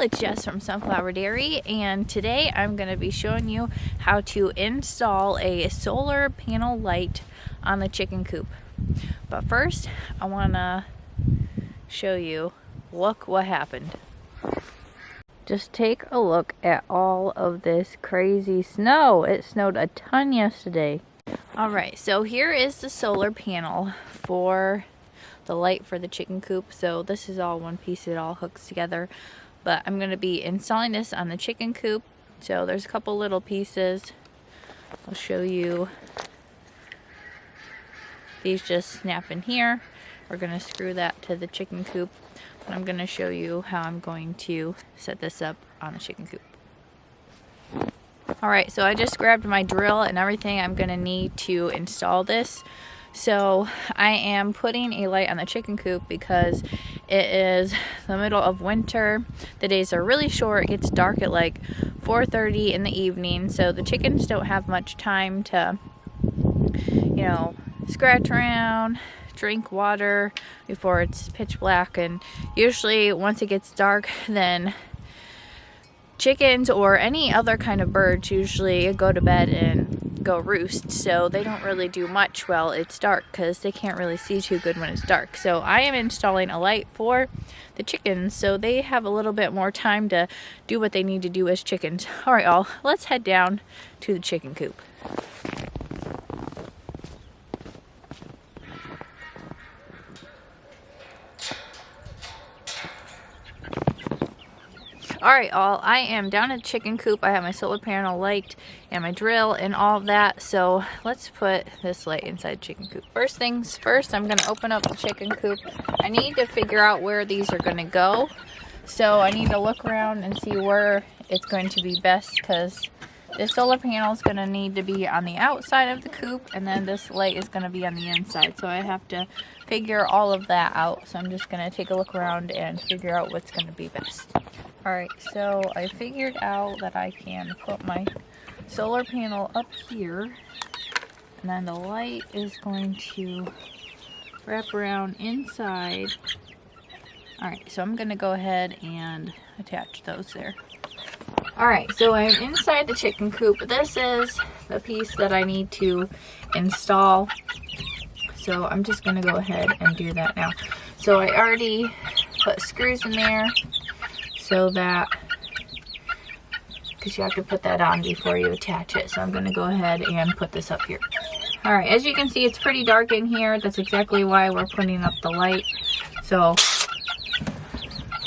it's Jess from Sunflower Dairy, and today I'm going to be showing you how to install a solar panel light on the chicken coop. But first, I want to show you, look what happened. Just take a look at all of this crazy snow. It snowed a ton yesterday. Alright, so here is the solar panel for the light for the chicken coop. So this is all one piece, it all hooks together. But I'm going to be installing this on the chicken coop. So there's a couple little pieces. I'll show you. These just snap in here. We're going to screw that to the chicken coop. And I'm going to show you how I'm going to set this up on the chicken coop. Alright, so I just grabbed my drill and everything I'm going to need to install this. So I am putting a light on the chicken coop because it is the middle of winter. The days are really short. It gets dark at like 4:30 in the evening. So the chickens don't have much time to, scratch around, drink water before it's pitch black. And usually once it gets dark, then chickens or any other kind of birds usually go to bed and go roost, so they don't really do much while it's dark because they can't really see too good when it's dark. So I am installing a light for the chickens so they have a little bit more time to do what they need to do as chickens. Alright y'all, let's head down to the chicken coop. Alright all, I am down at the chicken coop. I have my solar panel light and my drill and all of that. So let's put this light inside the chicken coop. First things first, I'm going to open up the chicken coop. I need to figure out where these are going to go. So I need to look around and see where it's going to be best because this solar panel is going to need to be on the outside of the coop and then this light is going to be on the inside. So I have to figure all of that out. So I'm just going to take a look around and figure out what's going to be best. Alright, so I figured out that I can put my solar panel up here, and then the light is going to wrap around inside. Alright, so I'm going to go ahead and attach those there. Alright, so I'm inside the chicken coop. This is the piece that I need to install. So I'm just going to go ahead and do that now. So I already put screws in there. So that, because you have to put that on before you attach it. So I'm going to go ahead and put this up here. Alright, as you can see, it's pretty dark in here. That's exactly why we're putting up the light. So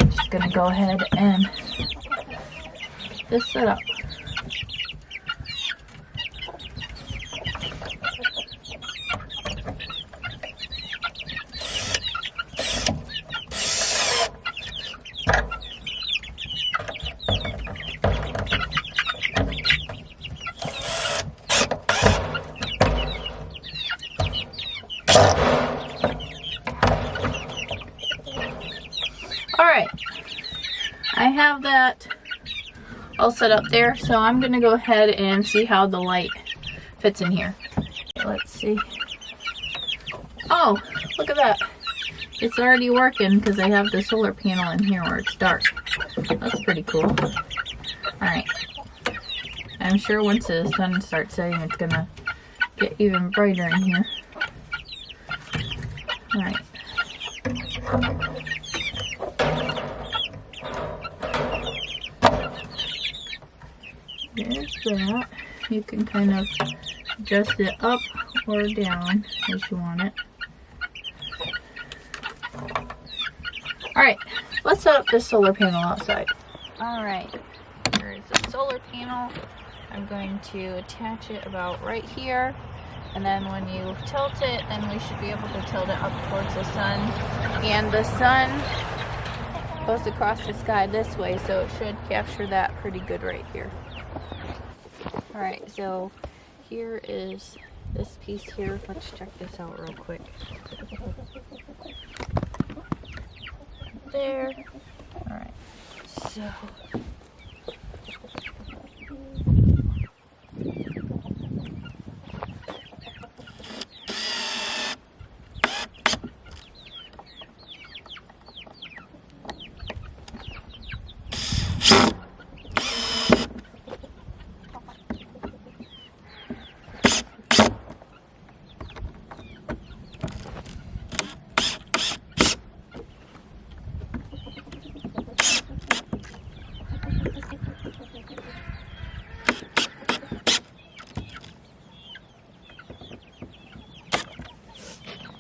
I'm just going to go ahead and get this set up. Alright, I have that all set up there, so I'm going to go ahead and see how the light fits in here. Let's see. Oh, look at that. It's already working because I have the solar panel in here where it's dark. That's pretty cool. Alright, I'm sure once the sun starts setting it's going to get even brighter in here. Alright. There's that. You can kind of adjust it up or down as you want it. Alright, let's set up this solar panel outside. Alright, here's the solar panel. I'm going to attach it about right here. And then when you tilt it, then we should be able to tilt it up towards the sun. And the sun goes across the sky this way, so it should capture that pretty good right here. Alright, so here is this piece here. Let's check this out real quick. There. Alright, so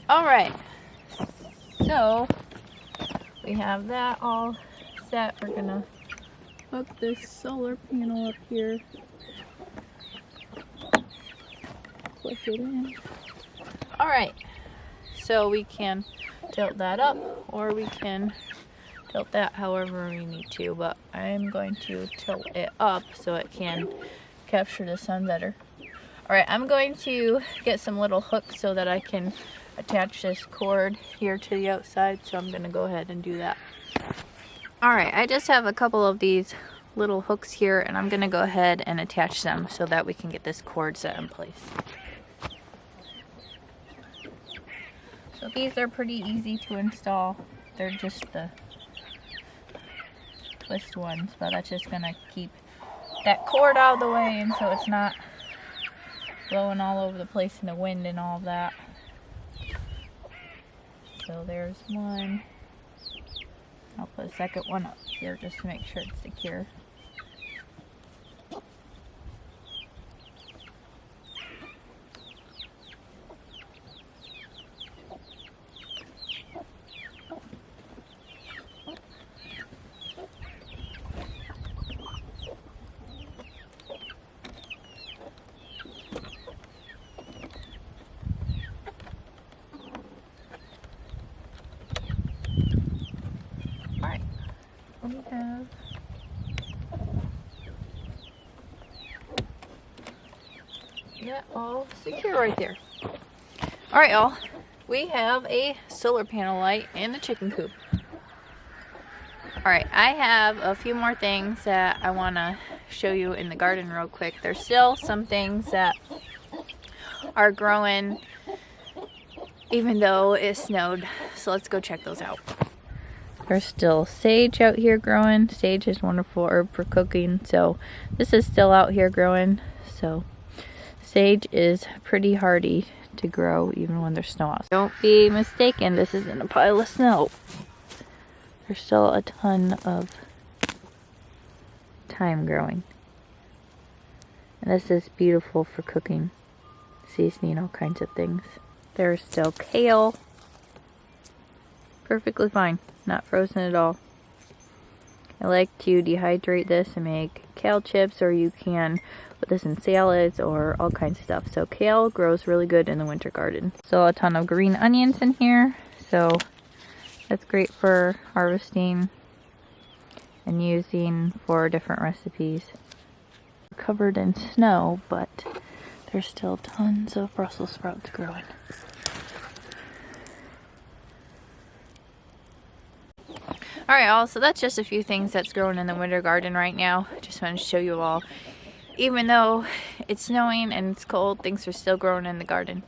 Alright, so we have that all set. We're gonna hook this solar panel up here. Push it in. Alright, so we can tilt that up or we can tilt that however we need to, but I'm going to tilt it up so it can capture the sun better. Alright, I'm going to get some little hooks so that I can attach this cord here to the outside, so I'm going to go ahead and do that. Alright, I just have a couple of these little hooks here and I'm going to go ahead and attach them so that we can get this cord set in place. So these are pretty easy to install. They're just the twist ones, but that's just going to keep that cord out of the way and so it's not blowing all over the place in the wind and all of that. So there's one. I'll put a second one up here just to make sure it's secure. We have that all secure right there. Alright y'all, we have a solar panel light in the chicken coop. Alright, I have a few more things that I want to show you in the garden real quick. There's still some things that are growing even though it snowed, so let's go check those out. There's still sage out here growing. Sage is a wonderful herb for cooking, so this is still out here growing. So sage is pretty hardy to grow even when there's snow out. Don't be mistaken, this isn't a pile of snow. There's still a ton of thyme growing. And this is beautiful for cooking, seasoning all kinds of things. There's still kale. Perfectly fine. Not frozen at all. I like to dehydrate this and make kale chips, or you can put this in salads or all kinds of stuff. So kale grows really good in the winter garden. Still a ton of green onions in here, so that's great for harvesting and using for different recipes. Covered in snow, but there's still tons of Brussels sprouts growing. Alright all, so that's just a few things that's growing in the winter garden right now. Just wanted to show you all. Even though it's snowing and it's cold, things are still growing in the garden.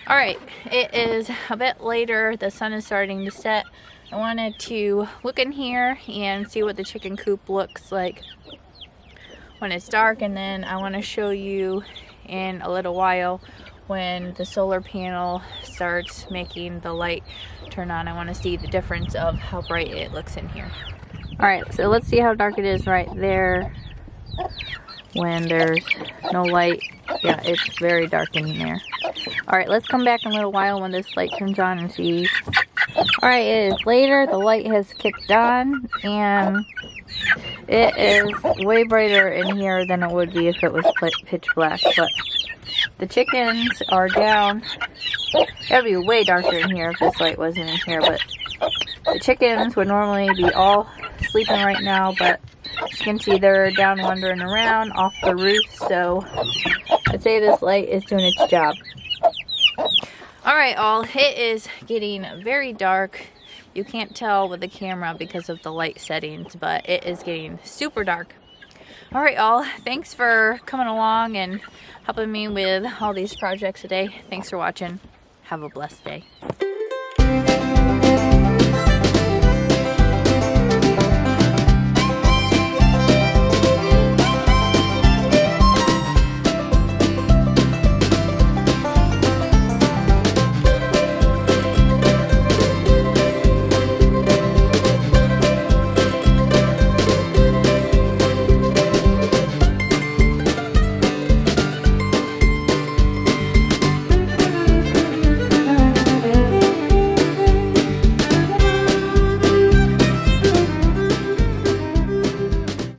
Alright, it is a bit later. The sun is starting to set. I wanted to look in here and see what the chicken coop looks like when it's dark, and then I want to show you in a little while when the solar panel starts making the light turn on. I want to see the difference of how bright it looks in here. Alright, so let's see how dark it is right there when there's no light. Yeah, it's very dark in there. Alright, let's come back in a little while when this light turns on and see. Alright, it is later. The light has kicked on and it is way brighter in here than it would be if it was pitch black, but the chickens are down. It would be way darker in here if this light wasn't in here, but the chickens would normally be all sleeping right now, but as you can see they're down wandering around off the roof, so I'd say this light is doing its job. Alright all, it is getting very dark. You can't tell with the camera because of the light settings, but it is getting super dark. Alright all, thanks for coming along and helping me with all these projects today. Thanks for watching. Have a blessed day.